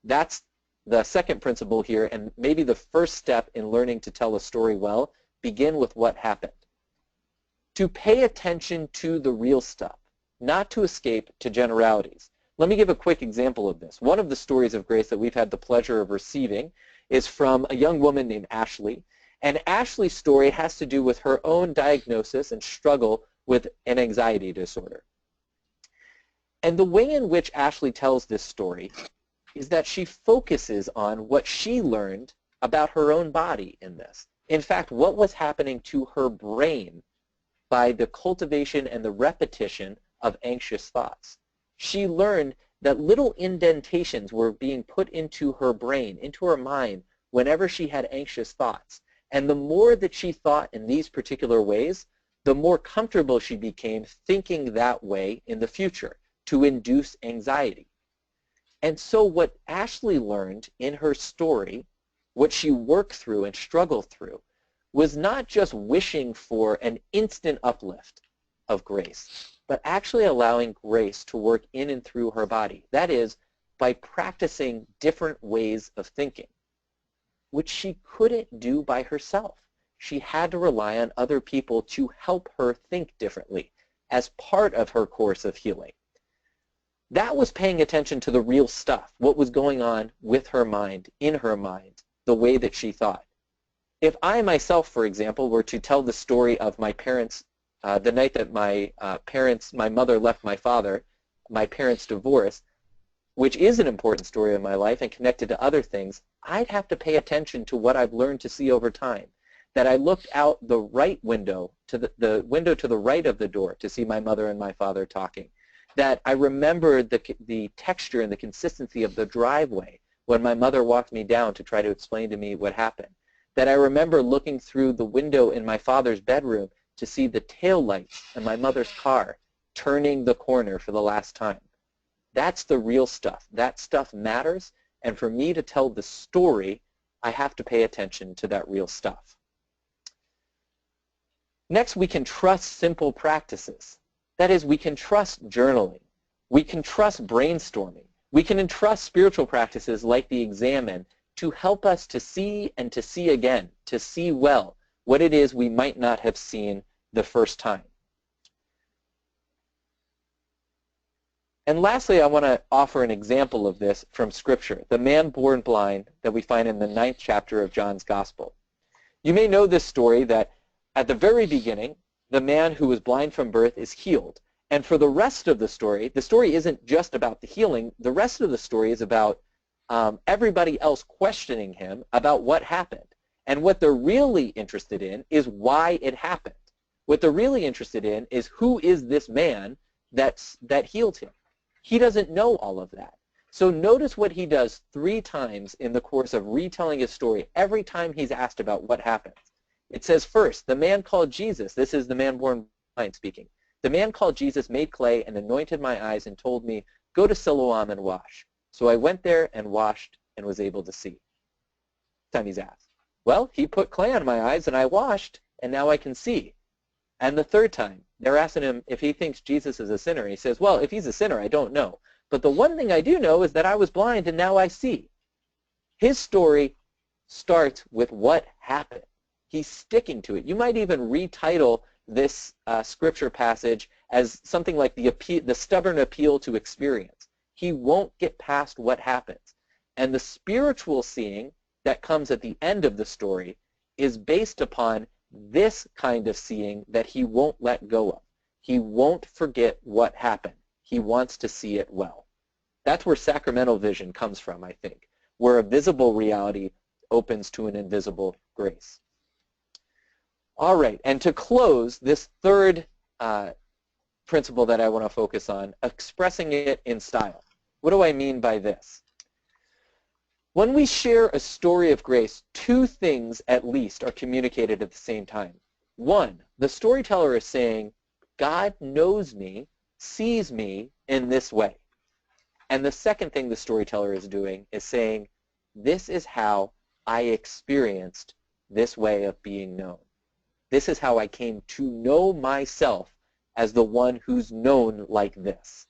That's the second principle here, and maybe the first step in learning to tell a story well. Begin with what happened. To pay attention to the real stuff, not to escape to generalities. Let me give a quick example of this. One of the stories of grace that we've had the pleasure of receiving is from a young woman named Ashley. And Ashley's story has to do with her own diagnosis and struggle with an anxiety disorder. And the way in which Ashley tells this story is that she focuses on what she learned about her own body in this. In fact, what was happening to her brain by the cultivation and the repetition of anxious thoughts. She learned that little indentations were being put into her brain, into her mind, whenever she had anxious thoughts. And the more that she thought in these particular ways, the more comfortable she became thinking that way in the future to induce anxiety. And so what Ashley learned in her story, what she worked through and struggled through, was not just wishing for an instant uplift of grace, but actually allowing grace to work in and through her body. That is, by practicing different ways of thinking, which she couldn't do by herself. She had to rely on other people to help her think differently as part of her course of healing. That was paying attention to the real stuff, what was going on with her mind, in her mind, the way that she thought. If I myself, for example, were to tell the story of my parents, the night that my mother left my father, my parents' divorce, which is an important story in my life and connected to other things, I'd have to pay attention to what I've learned to see over time. That I looked out the right window, to the window to the right of the door to see my mother and my father talking. That I remembered the texture and the consistency of the driveway when my mother walked me down to try to explain to me what happened. That I remember looking through the window in my father's bedroom to see the taillights in my mother's car turning the corner for the last time. That's the real stuff. That stuff matters, and for me to tell the story, I have to pay attention to that real stuff. Next, we can trust simple practices. That is, we can trust journaling. We can trust brainstorming. We can entrust spiritual practices like the examine to help us to see and to see again, to see well what it is we might not have seen the first time. And lastly, I want to offer an example of this from Scripture, the man born blind that we find in the 9th chapter of John's Gospel. You may know this story that at the very beginning, the man who was blind from birth is healed. And for the rest of the story isn't just about the healing. The rest of the story is about everybody else questioning him about what happened. And what they're really interested in is why it happened. What they're really interested in is who is this man that healed him. He doesn't know all of that. So notice what he does 3 times in the course of retelling his story, every time he's asked about what happened. It says first, the man called Jesus, this is the man born blind speaking, the man called Jesus made clay and anointed my eyes and told me, go to Siloam and wash. So I went there and washed and was able to see. This time he's asked, well, he put clay on my eyes and I washed and now I can see. And the 3rd time, they're asking him if he thinks Jesus is a sinner. He says, well, if he's a sinner, I don't know. But the one thing I do know is that I was blind and now I see. His story starts with what happened. He's sticking to it. You might even retitle this scripture passage as something like the stubborn appeal to experience. He won't get past what happens. And the spiritual seeing that comes at the end of the story is based upon this kind of seeing that he won't let go of. He won't forget what happened. He wants to see it well. That's where sacramental vision comes from, I think, where a visible reality opens to an invisible grace. All right, and to close, this 3rd principle that I want to focus on, expressing it in style. What do I mean by this? When we share a story of grace, 2 things at least are communicated at the same time. 1, the storyteller is saying, God knows me, sees me in this way. And the second thing the storyteller is doing is saying, this is how I experienced this way of being known. This is how I came to know myself as the one who's known like this.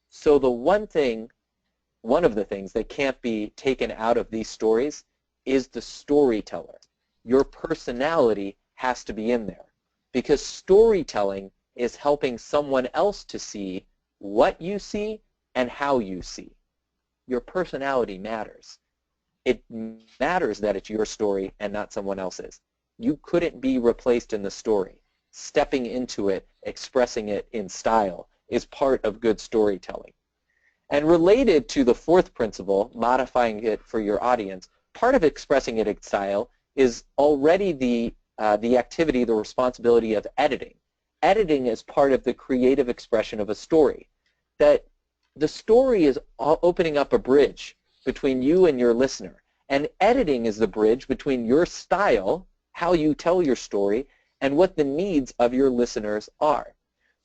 So the one of the things that can't be taken out of these stories is the storyteller. Your personality has to be in there because storytelling is helping someone else to see what you see and how you see. Your personality matters. It matters that it's your story and not someone else's. You couldn't be replaced in the story. Stepping into it, expressing it in style is part of good storytelling. And related to the 4th principle, modifying it for your audience, part of expressing it in style is already the activity, the responsibility of editing. Editing is part of the creative expression of a story. That the story is opening up a bridge between you and your listener. And editing is the bridge between your style, how you tell your story, and what the needs of your listeners are.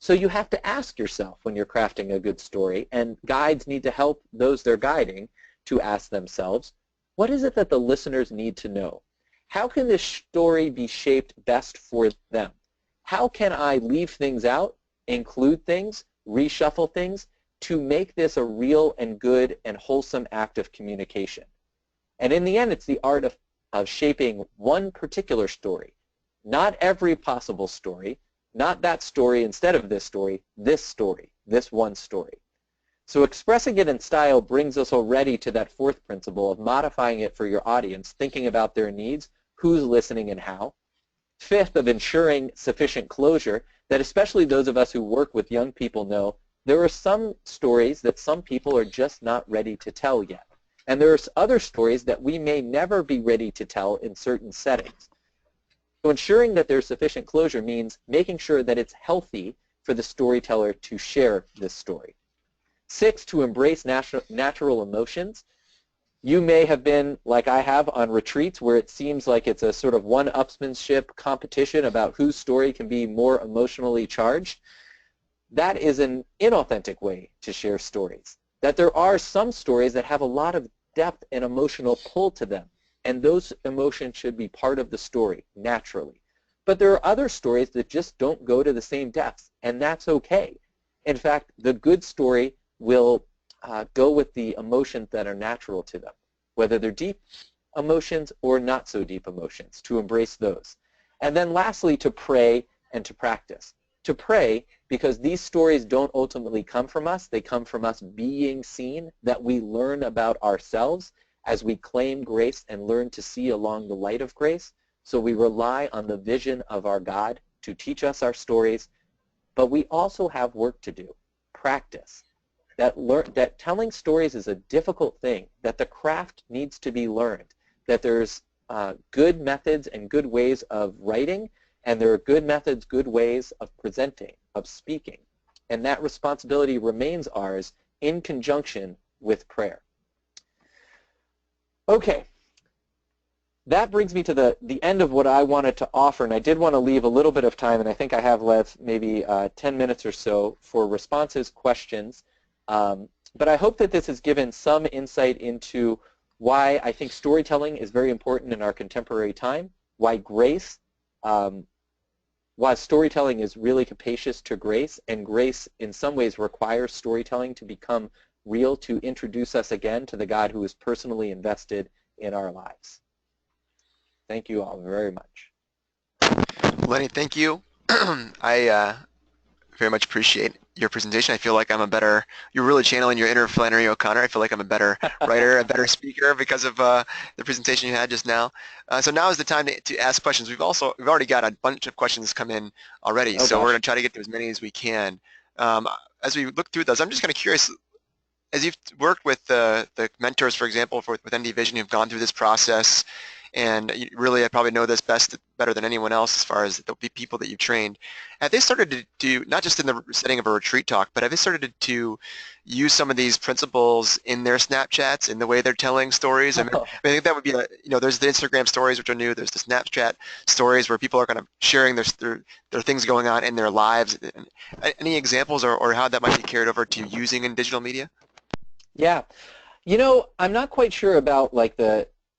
So you have to ask yourself when you're crafting a good story, and guides need to help those they're guiding to ask themselves, what is it that the listeners need to know? How can this story be shaped best for them? How can I leave things out, include things, reshuffle things, to make this a real and good and wholesome act of communication? And in the end, it's the art of shaping one particular story. Not every possible story, not that story instead of this story, this one story. So expressing it in style brings us already to that 4th principle of modifying it for your audience, thinking about their needs, who's listening and how. 5th, of ensuring sufficient closure, that especially those of us who work with young people know there are some stories that some people are just not ready to tell yet. And there are other stories that we may never be ready to tell in certain settings. So ensuring that there's sufficient closure means making sure that it's healthy for the storyteller to share this story. 6, to embrace natural emotions. You may have been, like I have, on retreats where it seems like it's a sort of one-upsmanship competition about whose story can be more emotionally charged. That is an inauthentic way to share stories. That there are some stories that have a lot of depth and emotional pull to them. and those emotions should be part of the story naturally. But there are other stories that just don't go to the same depths, and that's okay. In fact, the good story will go with the emotions that are natural to them, whether they're deep emotions or not so deep emotions, to embrace those. And then lastly, to pray and to practice. To pray, because these stories don't ultimately come from us, they come from us being seen, that we learn about ourselves as we claim grace and learn to see along the light of grace. So we rely on the vision of our God to teach us our stories, but we also have work to do, practice. That telling stories is a difficult thing, that the craft needs to be learned, that there's good methods and good ways of writing, and there are good methods, good ways of presenting, of speaking. And that responsibility remains ours in conjunction with prayer. Okay. That brings me to the end of what I wanted to offer, and I did want to leave a little bit of time, and I think I have left maybe 10 minutes or so for responses, questions. But I hope that this has given some insight into why I think storytelling is very important in our contemporary time, why grace, why storytelling is really capacious to grace, and grace in some ways requires storytelling to become real, to introduce us again to the God who is personally invested in our lives. Thank you all very much. Lenny, thank you. I very much appreciate your presentation. I feel like you're really channeling your inner Flannery O'Connor. I feel like I'm a better writer, a better speaker because of the presentation you had just now. So now is the time to ask questions. We've already got a bunch of questions come in already, Oh, so gosh. we're going to try to get to as many as we can. As we look through those, I'm just kind of curious, as you've worked with the mentors, for example, with ND Vision, who've gone through this process, and you really, I probably know this better than anyone else as far as the people that you've trained. Have they started to do, not just in the setting of a retreat talk, but have they started to use some of these principles in their Snapchats, in the way they're telling stories? I think that would be, there's the Instagram stories, which are new. There's the Snapchat stories where people are kind of sharing their things going on in their lives. Any examples or how that might be carried over to using in digital media? Yeah. I'm not quite sure about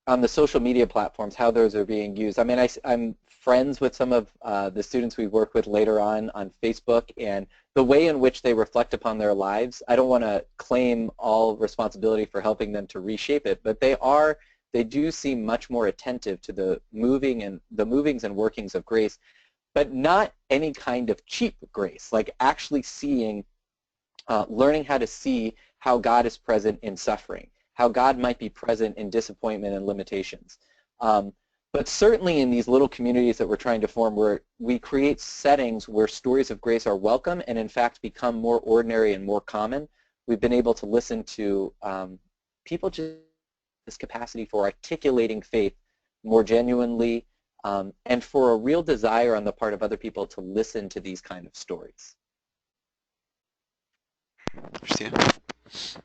on the social media platforms, how those are being used. I mean, I'm friends with some of the students we work with later on Facebook, and the way in which they reflect upon their lives, I don't want to claim all responsibility for helping them to reshape it, but they do seem much more attentive to the movings and workings of grace, but not any kind of cheap grace, like actually seeing, learning how to see how God is present in suffering, how God might be present in disappointment and limitations. But certainly in these little communities that we're trying to form, where we create settings where stories of grace are welcome and in fact become more ordinary and more common, we've been able to listen to people just this capacity for articulating faith more genuinely, and for a real desire on the part of other people to listen to these kind of stories. Understand.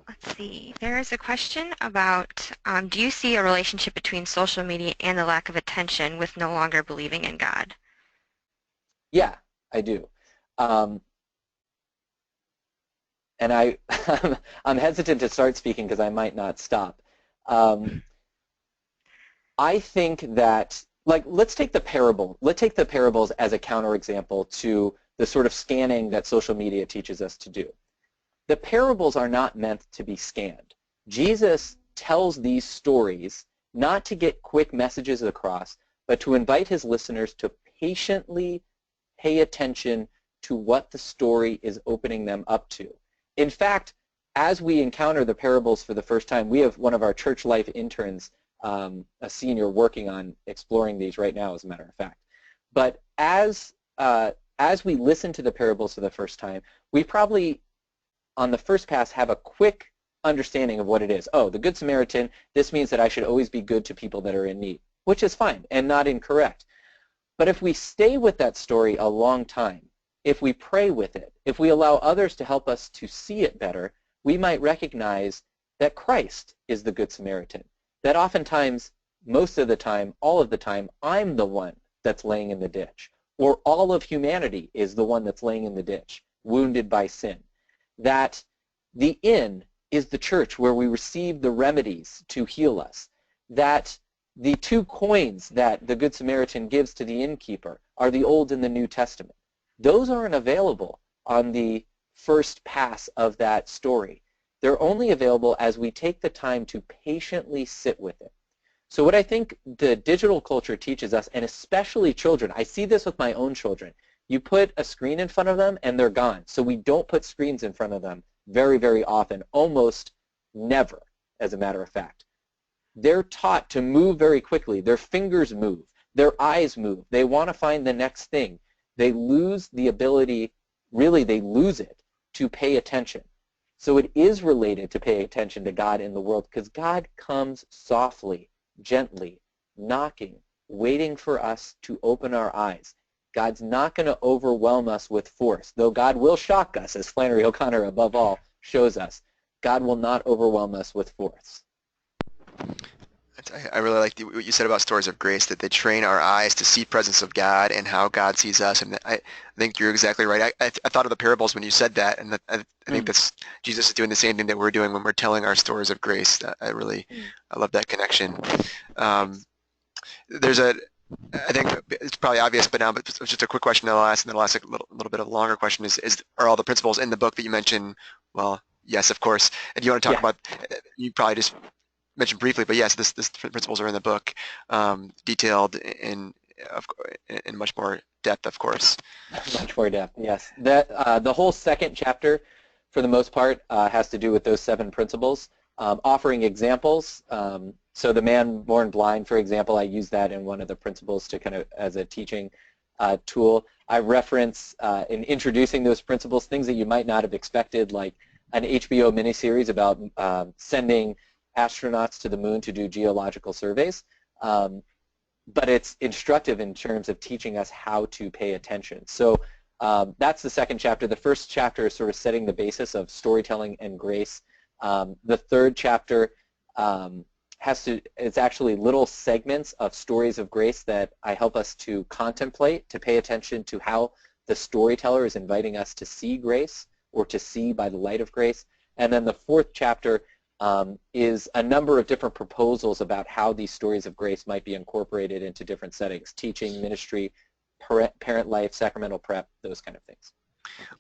Let's see. There is a question about, do you see a relationship between social media and the lack of attention with no longer believing in God? Yeah, I do. And I'm hesitant to start speaking because I might not stop. I think that, let's take the parable. Let's take the parables as a counterexample to the sort of scanning that social media teaches us to do. The parables are not meant to be scanned. Jesus tells these stories not to get quick messages across, but to invite his listeners to patiently pay attention to what the story is opening them up to. In fact, as we encounter the parables for the first time, we have one of our church life interns, a senior, working on exploring these right now, as a matter of fact. But as we listen to the parables for the first time, we probably, on the first pass, have a quick understanding of what it is. Oh, the Good Samaritan, this means that I should always be good to people that are in need, which is fine and not incorrect. But if we stay with that story a long time, if we pray with it, if we allow others to help us to see it better, we might recognize that Christ is the Good Samaritan. That oftentimes, most of the time, all of the time, I'm the one that's laying in the ditch. Or all of humanity is the one that's laying in the ditch, wounded by sin. That the inn is the church where we receive the remedies to heal us. That The two coins that the Good Samaritan gives to the innkeeper are the Old and the New Testament. Those aren't available on the first pass of that story. They're only available as we take the time to patiently sit with it. So what I think the digital culture teaches us, and especially children, I see this with my own children. You put a screen in front of them and they're gone. So we don't put screens in front of them very, very often, almost never, as a matter of fact. They're taught to move very quickly. Their fingers move. Their eyes move. They want to find the next thing. They lose the ability, really they lose it, to pay attention. So it is related to pay attention to God in the world, because God comes softly, gently, knocking, waiting for us to open our eyes. God's not going to overwhelm us with force, though God will shock us, as Flannery OConnor above all shows us. God will not overwhelm us with force. I really like what you said about stories of grace, that they train our eyes to see presence of God and how God sees us. And I think you're exactly right. I thought of the parables when you said that, and I think that's Jesus is doing the same thing that we're doing when we're telling our stories of grace. I love that connection. I think it's probably obvious, but it's just a quick question I'll ask, and then I'll ask a little bit of a longer question. Are all the principles in the book that you mentioned? Well, yes, of course. And do you want to talk about? You probably just mentioned briefly, but yes, this principles are in the book, detailed in much more depth, of course. Much more depth, yes. The whole second chapter, for the most part, has to do with those 7 principles, offering examples. So the man born blind, for example, I use that in one of the principles to kind of as a teaching tool. I reference in introducing those principles things that you might not have expected, like an HBO miniseries about sending astronauts to the moon to do geological surveys. But it's instructive in terms of teaching us how to pay attention. So that's the second chapter. The first chapter is sort of setting the basis of storytelling and grace. The third chapter it's actually little segments of stories of grace that I help us to contemplate, to pay attention to how the storyteller is inviting us to see grace, or to see by the light of grace. And then the fourth chapter is a number of different proposals about how these stories of grace might be incorporated into different settings: teaching, ministry, parent life, sacramental prep, those kind of things.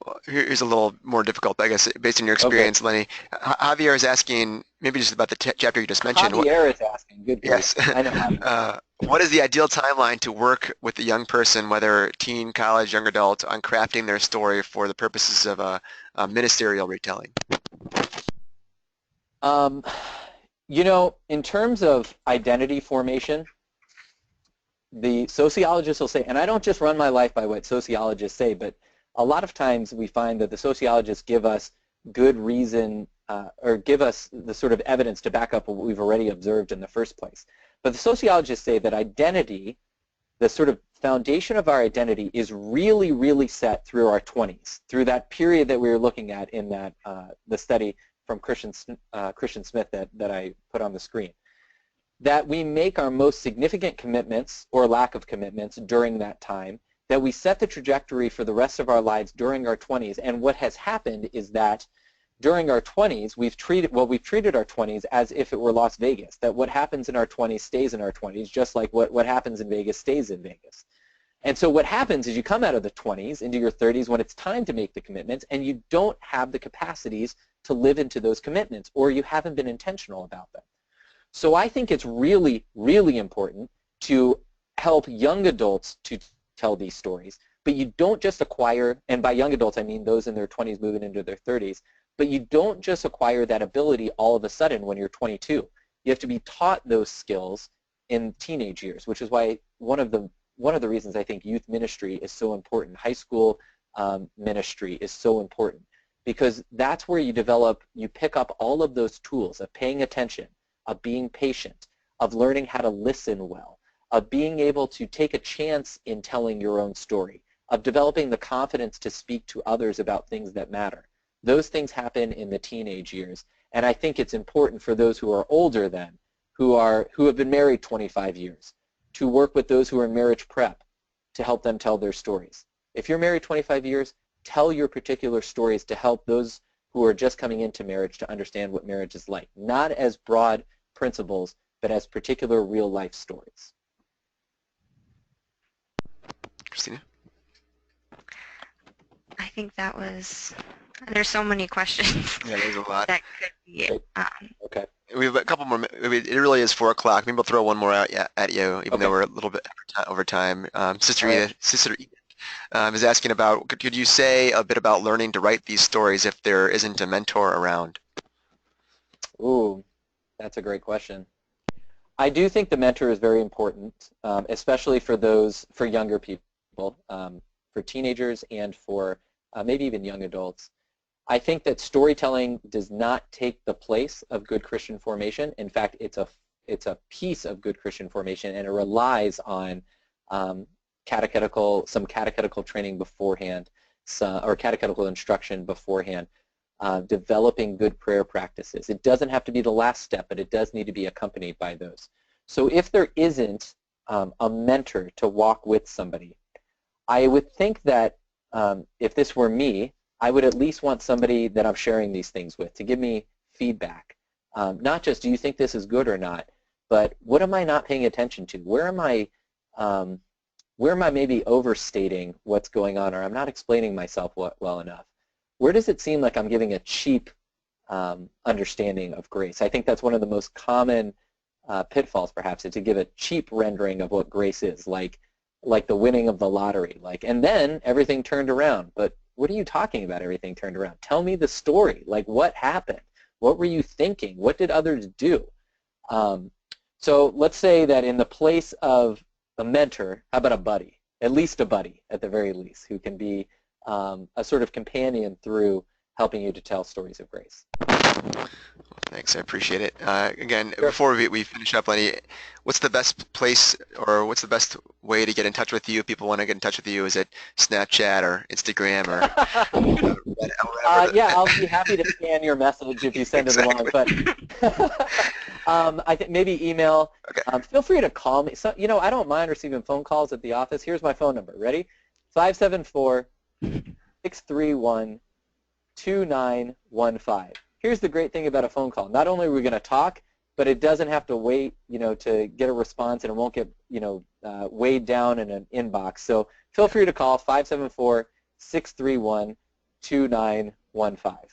Well, here's a little more difficult, I guess, based on your experience, okay. Lenny. Javier is asking, maybe just about the chapter you just mentioned. Javier is asking, good grief. Yes. I know. What is the ideal timeline to work with a young person, whether teen, college, young adult, on crafting their story for the purposes of a ministerial retelling? You know, in terms of identity formation, the sociologists will say, and I don't just run my life by what sociologists say, but a lot of times we find that the sociologists give us good reason or give us the sort of evidence to back up what we've already observed in the first place. But the sociologists say that identity, the sort of foundation of our identity, is really, really set through our 20s, through that period that we were looking at in that the study from Christian Smith that I put on the screen. That we make our most significant commitments or lack of commitments during that time, that we set the trajectory for the rest of our lives during our 20s. And what has happened is that during our 20s, we've treated our 20s as if it were Las Vegas, that what happens in our 20s stays in our 20s, just like what happens in Vegas stays in Vegas. And so what happens is you come out of the 20s into your 30s when it's time to make the commitments, and you don't have the capacities to live into those commitments, or you haven't been intentional about them. So I think it's really, really important to help young adults to tell these stories, but you don't just acquire, and by young adults I mean those in their 20s moving into their 30s, but you don't just acquire that ability all of a sudden when you're 22. You have to be taught those skills in teenage years, which is why one of the reasons I think youth ministry is so important, high school ministry is so important, because that's where you pick up all of those tools of paying attention, of being patient, of learning how to listen well, of being able to take a chance in telling your own story, of developing the confidence to speak to others about things that matter. Those things happen in the teenage years, and I think it's important for those who are older then, who have been married 25 years, to work with those who are in marriage prep to help them tell their stories. If you're married 25 years, tell your particular stories to help those who are just coming into marriage to understand what marriage is like. Not as broad principles, but as particular real-life stories. Christina? I think that was, there's so many questions Yeah, there's a lot. that could be, Okay. We have a couple more. It really is 4 o'clock. Maybe we'll throw one more out at you, even though we're a little bit over time. Sister All right. Edith, is asking about, could you say a bit about learning to write these stories if there isn't a mentor around? Ooh, that's a great question. I do think the mentor is very important, especially for younger people, for teenagers and for maybe even young adults. I think that storytelling does not take the place of good Christian formation. In fact, it's a piece of good Christian formation, and it relies on some catechetical training beforehand, or catechetical instruction beforehand, developing good prayer practices. It doesn't have to be the last step, but it does need to be accompanied by those. So if there isn't a mentor to walk with somebody, I would think that if this were me, I would at least want somebody that I'm sharing these things with to give me feedback. Not just, do you think this is good or not, but what am I not paying attention to? Where am I maybe overstating what's going on, or I'm not explaining myself well enough? Where does it seem like I'm giving a cheap understanding of grace? I think that's one of the most common pitfalls, perhaps, is to give a cheap rendering of what grace is, like the winning of the lottery. And then everything turned around. But what are you talking about, everything turned around? Tell me the story. What happened? What were you thinking? What did others do? So let's say that in the place of a mentor, how about a buddy? At least a buddy, at the very least, who can be a sort of companion through helping you to tell stories of grace. Thanks, I appreciate it. Again, Sure. before we finish up, Lenny, what's the best place, or what's the best way to get in touch with you? If people want to get in touch with you, is it Snapchat or Instagram or yeah, I'll be happy to scan your message if you send it along. But I think maybe email. Okay. Feel free to call me. So, I don't mind receiving phone calls at the office. Here's my phone number. Ready? 574-631-2915. Here's the great thing about a phone call. Not only are we going to talk, but it doesn't have to wait, to get a response, and it won't get, weighed down in an inbox. So feel free to call 574-631-2915.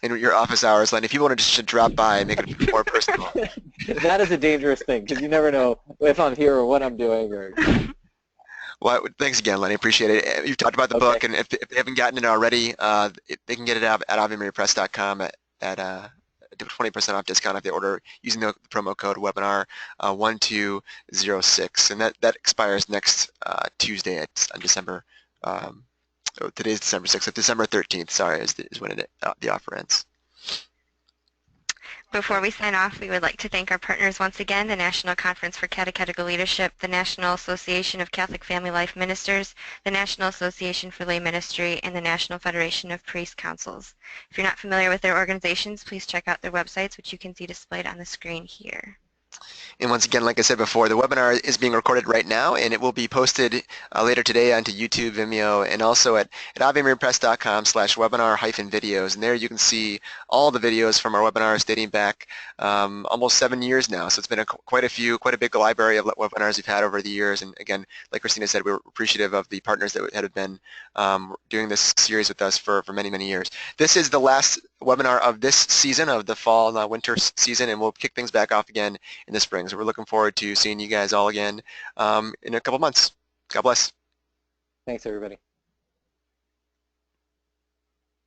in your office hours, Lenny, if you want to just drop by and make it more personal. That is a dangerous thing, because you never know if I'm here or what I'm doing. Well, thanks again, Lenny. Appreciate it. You've talked about the book, and if they haven't gotten it already, they can get it at AveMaryPress.com at 20% off discount if they order using the promo code webinar 1206, and that expires next Tuesday on December. Today's December 6th. So December 13th. Sorry, is when the offer ends. Before we sign off, we would like to thank our partners once again, the National Conference for Catechetical Leadership, the National Association of Catholic Family Life Ministers, the National Association for Lay Ministry, and the National Federation of Priest Councils. If you're not familiar with their organizations, please check out their websites, which you can see displayed on the screen here. And once again, like I said before, the webinar is being recorded right now, and it will be posted later today onto YouTube, Vimeo, and also at avemarypress.com/webinar-videos. And there you can see all the videos from our webinars dating back almost 7 years now. So it's been quite a big library of webinars we've had over the years. And again, like Christina said, we're appreciative of the partners that have been doing this series with us for many, many years. This is the last webinar of this season, of the fall and winter season, and we'll kick things back off again in the spring. So we're looking forward to seeing you guys all again in a couple months. God bless. Thanks, everybody.